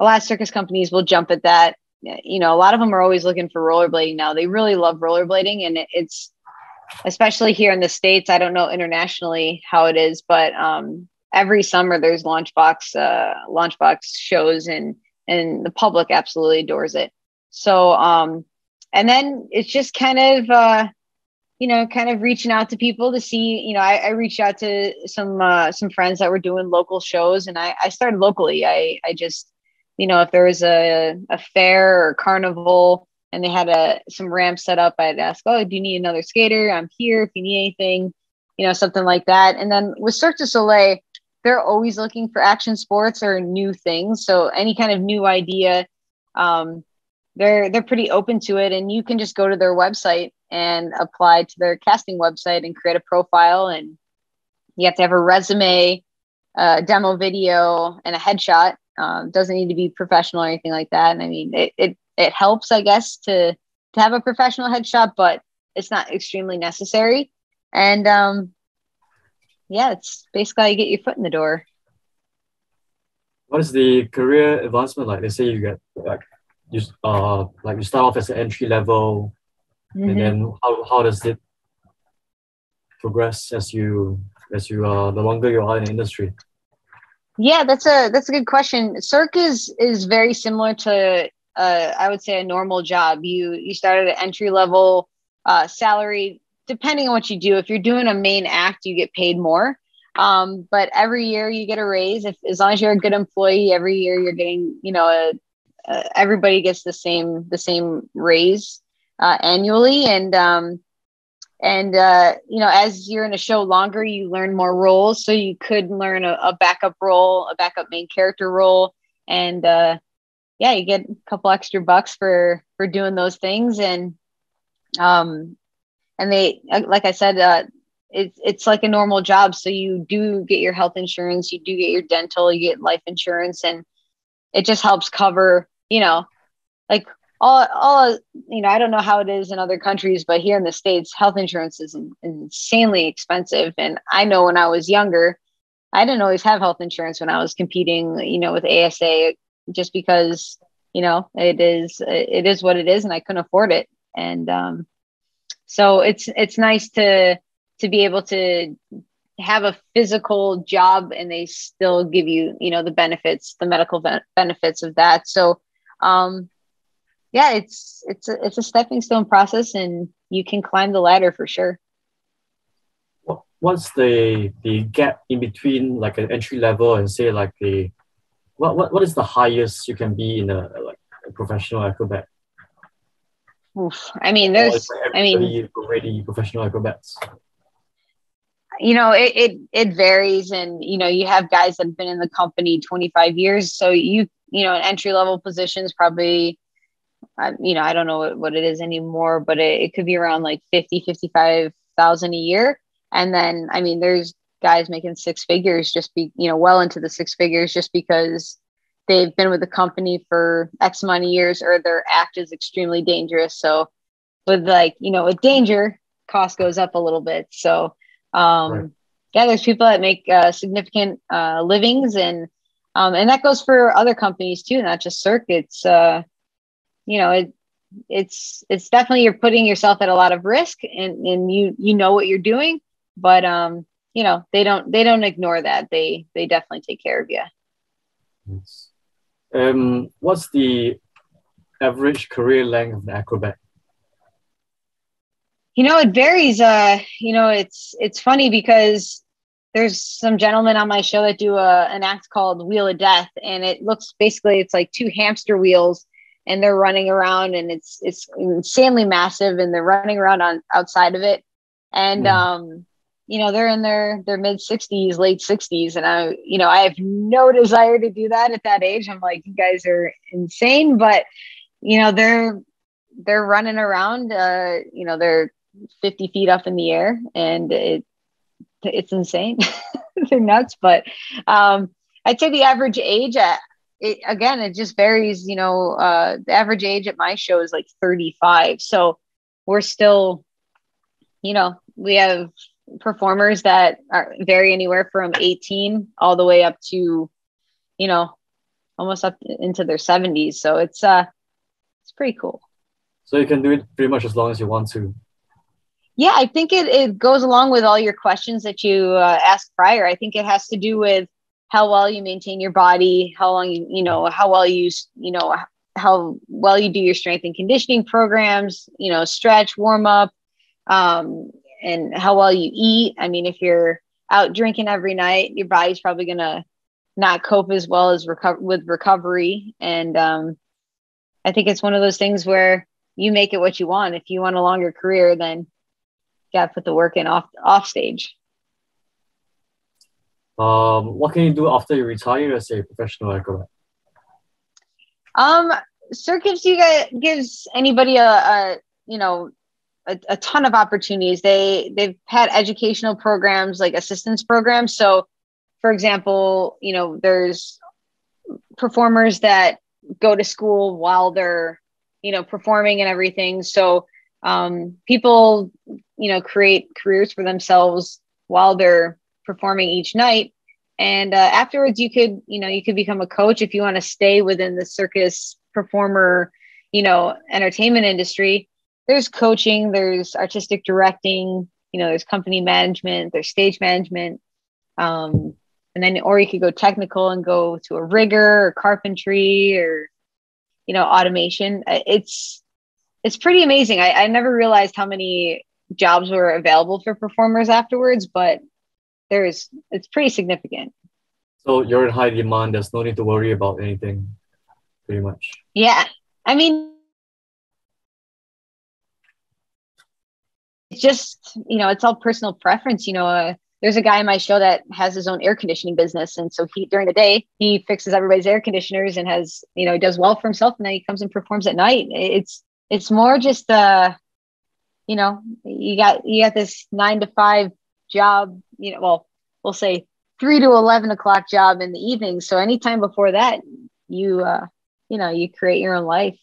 lot of circus companies will jump at that. A lot of them are always looking for rollerblading now. They really love rollerblading, and it's, especially here in the States, I don't know internationally how it is, but every summer there's launchbox shows, and the public absolutely adores it. So and then it's just kind of reaching out to people to see, I reached out to some friends that were doing local shows, and I started locally. I just, if there was a fair or carnival and they had some ramps set up, I'd ask, oh, do you need another skater? I'm here if you need anything, something like that. And then with Cirque du Soleil, they're always looking for action sports or new things. So any kind of new idea, they're pretty open to it. And you can just go to their website and apply to their casting website and create a profile. And you have to have a resume, demo video, and a headshot. Doesn't need to be professional or anything like that. And I mean, it helps, I guess, to have a professional headshot, but it's not extremely necessary. And it's basically how you get your foot in the door. What is the career advancement like? Let's say you get you start off as an entry level, and then how does it progress as you the longer you are in the industry? Yeah, that's a good question. Cirque is very similar to I would say a normal job. You start at an entry level salary, depending on what you do. If you're doing a main act, you get paid more. But every year you get a raise. As long as you're a good employee, every year you're getting, everybody gets the same raise annually. And as you're in a show longer, you learn more roles. So you could learn a backup role, a backup main character role. And you get a couple extra bucks for doing those things. And and they, like I said, it's like a normal job. So you do get your health insurance, you do get your dental, you get life insurance, and it just helps cover, like all, I don't know how it is in other countries, but here in the States, health insurance is insanely expensive. And I know when I was younger, I didn't always have health insurance when I was competing, with ASA, just because, it is what it is, and I couldn't afford it. And so it's nice to be able to have a physical job, and they still give you, the benefits, the medical benefits of that. So, yeah, it's a stepping stone process, and you can climb the ladder for sure. What's the gap in between like an entry level and say like what is the highest you can be in a professional acrobat? Oof. I mean, there's already professional acrobats. It varies, and you have guys that have been in the company 25 years, so an entry level position is probably, I don't know what it is anymore, but it could be around like 55,000 a year. And then, I mean, there's guys making six figures, well into the six figures, just because they've been with the company for X amount of years, or their act is extremely dangerous. So with with danger, cost goes up a little bit. So, right. Yeah, there's people that make significant livings, and that goes for other companies too, not just circuits. It's definitely, you're putting yourself at a lot of risk, and you know what you're doing, but they don't ignore that. They definitely take care of you. Yes. What's the average career length of an acrobat? It varies. It's funny because there's some gentlemen on my show that do an act called Wheel of Death, and it looks basically, it's like two hamster wheels, and they're running around, and it's insanely massive, and they're running around outside of it. And, they're in their mid 60s, late 60s. And I have no desire to do that at that age. I'm like, you guys are insane, but they're running around, they're 50 feet up in the air, and it's insane. They're nuts. But, I'd say the average age it just varies. The average age at my show is like 35. So we're still, we have performers that vary anywhere from 18 all the way up to, almost up into their 70s. So it's pretty cool. So you can do it pretty much as long as you want to. Yeah, I think it goes along with all your questions that you asked prior. I think it has to do with how well you maintain your body, how long how well you do your strength and conditioning programs, stretch, warm up, and how well you eat. I mean, if you're out drinking every night, your body's probably going to not cope as well as with recovery. And I think it's one of those things where you make it what you want. If you want a longer career, then you got to put the work in off stage. What can you do after you retire as a professional acrobat? CERT gives anybody a ton of opportunities. They've had educational programs, like assistance programs. So, for example, there's performers that go to school while they're, performing and everything. So, people, create careers for themselves while they're performing each night. And afterwards, you could become a coach if you want to stay within the circus performer, entertainment industry. There's coaching, there's artistic directing, there's company management, there's stage management. And then, or you could go technical and go to a rigger or carpentry or, automation. It's pretty amazing. I never realized how many jobs were available for performers afterwards, but it's pretty significant. So you're in high demand. There's no need to worry about anything, pretty much. Yeah. I mean, it's just, it's all personal preference. There's a guy in my show that has his own air conditioning business. And so during the day, he fixes everybody's air conditioners and has, he does well for himself. And then he comes and performs at night. It's more just, you got this 9 to 5 job, well, we'll say 3 to 11 o'clock job in the evening. So anytime before that, you create your own life.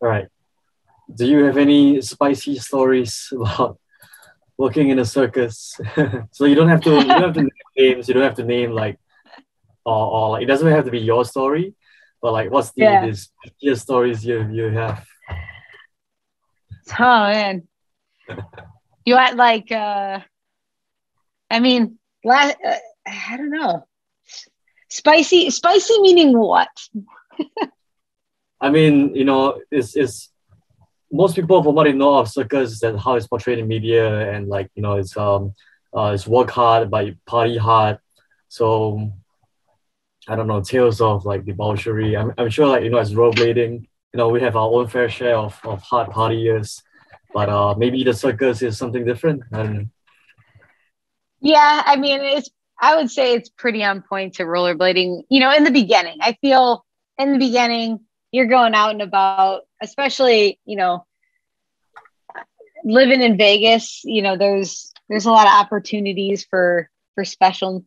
All right. Do you have any spicy stories about working in a circus? So you don't have to name names. You don't have to name like or like it doesn't have to be your story, but like what's the spiciest stories you have? Oh man, you want like I mean, I don't know. Spicy meaning what? I mean, it's most people from what they know of circus is that how it's portrayed in media and like it's work hard but you party hard. So I don't know, tales of like debauchery. I'm sure like as rollerblading, we have our own fair share of hard partiers, but maybe the circus is something different. I don't know. Yeah, I mean I would say it's pretty on point to rollerblading. In the beginning, I feel in the beginning you're going out and about, especially living in Vegas. There's a lot of opportunities for special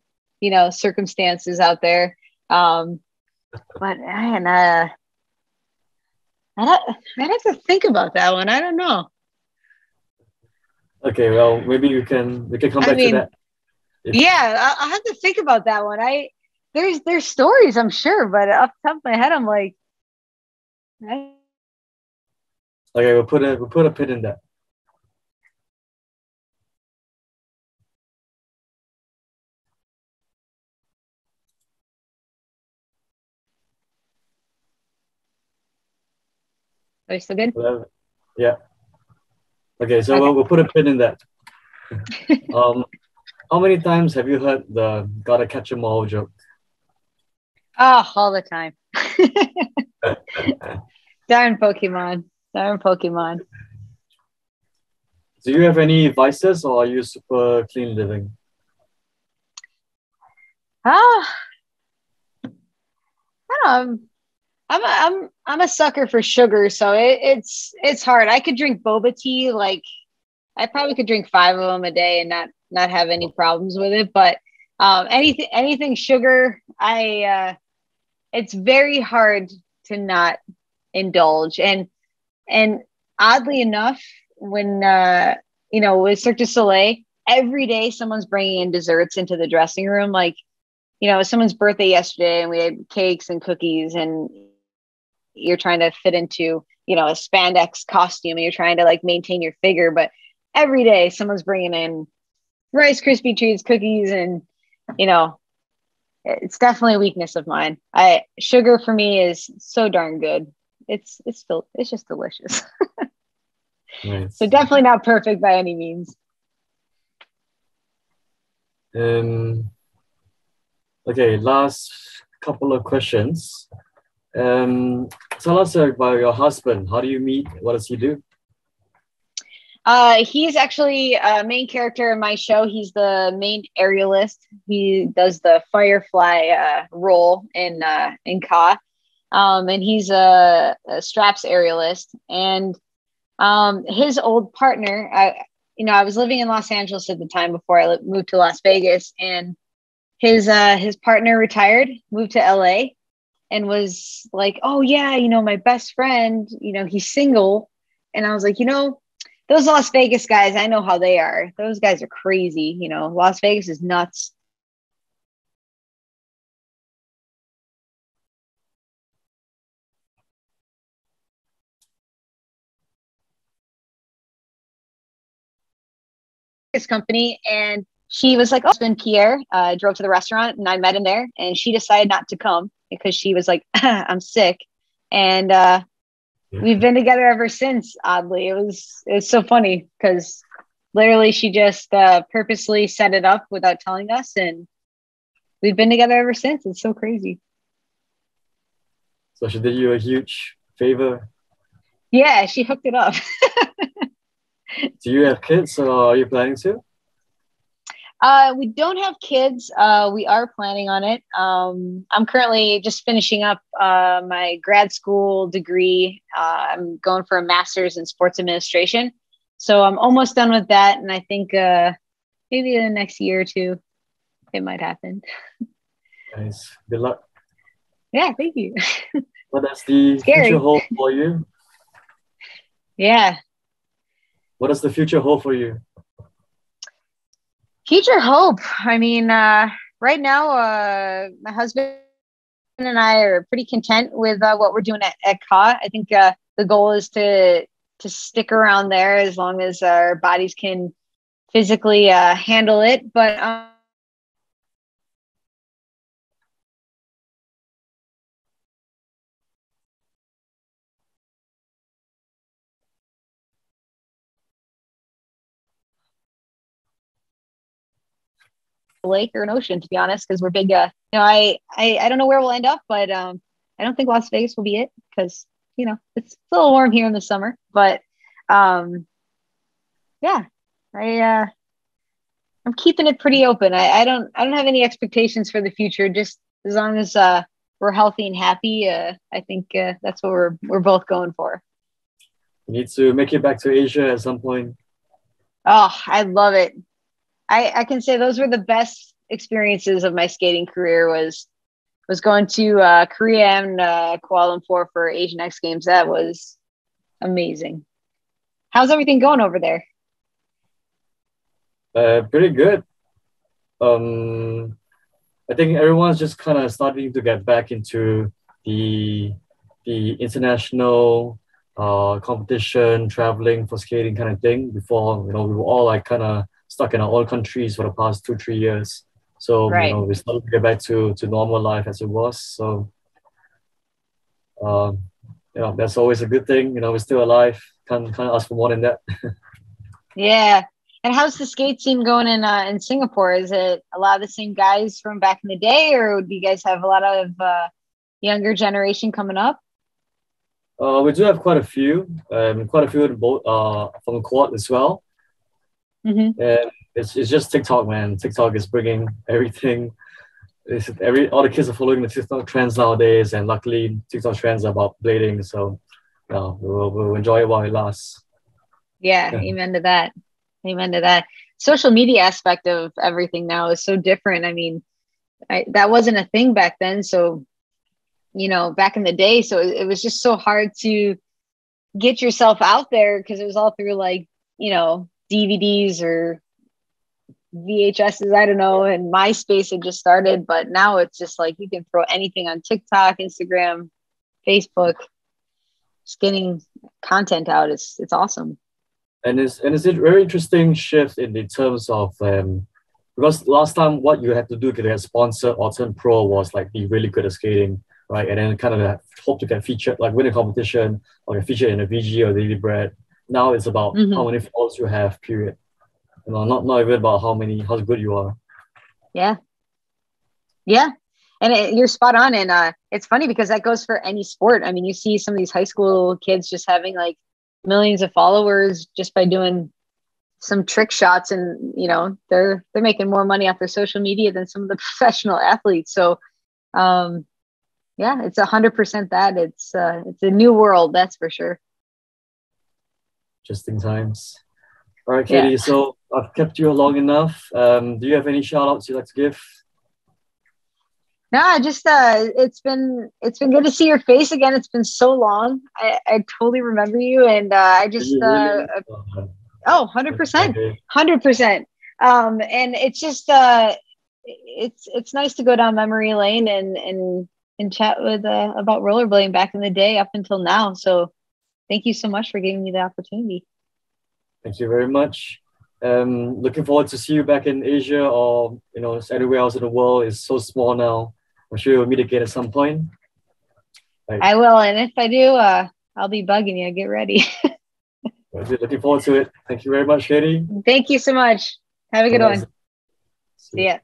circumstances out there. But man, I'd have to think about that one. I don't know. Okay, well maybe we can come back to that. Yeah, I'll have to think about that one. There's stories, I'm sure, but off the top of my head, I'm like, okay, we'll put a pin in that. Are you still good? Yeah. Okay, so okay. We'll put a pin in that. How many times have you heard the "gotta catch 'em all" joke? Oh, all the time. Darn Pokemon. Do you have any vices, or are you super clean living? I don't know. I'm a sucker for sugar, so it's hard. I could drink boba tea, like I probably could drink 5 of them a day and not have any problems with it. But anything sugar, it's very hard to not indulge. And oddly enough, when with Cirque du Soleil, every day someone's bringing in desserts into the dressing room. Like, it was someone's birthday yesterday and we had cakes and cookies, and you're trying to fit into, a spandex costume and you're trying to like maintain your figure. But every day someone's bringing in Rice Krispie treats, cookies, and, it's definitely a weakness of mine. Sugar for me is so darn good. It's just delicious. Nice. So definitely not perfect by any means. Okay, last couple of questions. Tell us about your husband. How do you meet? What does he do? He's actually a main character in my show. He's the main aerialist. He does the Firefly role in Ka. And he's a straps aerialist. And his old partner, I was living in Los Angeles at the time before I moved to Las Vegas, and his partner retired, moved to LA, and was like, oh yeah, my best friend, he's single. And I was like, those Las Vegas guys, I know how they are. Those guys are crazy. Las Vegas is nuts. This company, and she was like, oh, it's been Pierre. Drove to the restaurant and I met him there, and she decided not to come because she was like, I'm sick. And we've been together ever since. Oddly, it was so funny because literally she just purposely set it up without telling us, and we've been together ever since. It's so crazy. So she did you a huge favor. Yeah, she hooked it up. Do you have kids, or are you planning to? We don't have kids. We are planning on it. I'm currently just finishing up my grad school degree. I'm going for a master's in sports administration. So I'm almost done with that. And I think maybe in the next year or two, it might happen. Nice. Good luck. Yeah, thank you. What does the future hold for you? Yeah. What does the future hold for you? Future hope. I mean, right now, my husband and I are pretty content with what we're doing at KA. I think the goal is to stick around there as long as our bodies can physically handle it. But lake or an ocean, to be honest, because we're big. I don't know where we'll end up, but I don't think Las Vegas will be it because it's a little warm here in the summer. But yeah, I'm keeping it pretty open. I don't have any expectations for the future. Just as long as we're healthy and happy, I think that's what we're both going for. You need to make it back to Asia at some point. Oh, I love it. I can say those were the best experiences of my skating career was going to Korea and Kuala Lumpur for Asian X Games. That was amazing. How's everything going over there? Pretty good. I think everyone's just kind of starting to get back into the international competition, traveling for skating kind of thing. Before, we were all like kind of stuck in our own countries for the past 2-3 years. So right. we started to get back to normal life as it was. So that's always a good thing. We're still alive. Can't ask for more than that. Yeah. And how's the skate scene going in Singapore? Is it a lot of the same guys from back in the day, or do you guys have a lot of younger generation coming up? We do have quite a few from the quad as well. Mm-hmm. And it's just TikTok, man. TikTok is bringing everything. All the kids are following the TikTok trends nowadays, and luckily TikTok trends are about blading, so we'll enjoy it while it lasts. Yeah, amen to that. Amen to that. Social media aspect of everything now is so different. I mean, that wasn't a thing back then. So, back in the day, so it was just so hard to get yourself out there because it was all through DVDs or VHSs, I don't know, and MySpace had just started, but now it's just like you can throw anything on TikTok, Instagram, Facebook, just getting content out. It's awesome. And it's a very interesting shift in the terms of because last time what you had to do to get sponsored or turn pro was like be really good at skating, right? And then kind of hope to get featured, like win a competition or get featured in a VG or Daily Bread. Now it's about how many followers you have, period. Not even about how good you are. Yeah. Yeah. And you're spot on. And it's funny because that goes for any sport. I mean, you see some of these high school kids just having like millions of followers just by doing some trick shots, and they're making more money off their social media than some of the professional athletes. So yeah, it's 100% that. It's a new world, that's for sure. Interesting times. All right, Katie, yeah. So I've kept you long enough. Do you have any shout outs you'd like to give? No, just it's been good to see your face again. It's been so long. I totally remember you, and I just really? 100%. And it's just it's nice to go down memory lane and chat with about rollerblading back in the day up until now. So thank you so much for giving me the opportunity. Thank you very much. Looking forward to see you back in Asia or anywhere else in the world. It's so small now. I'm sure we'll meet again at some point. Right. I will, and if I do, I'll be bugging you. Get ready. Looking forward to it. Thank you very much, Katie. Thank you so much. Have a good one. See ya.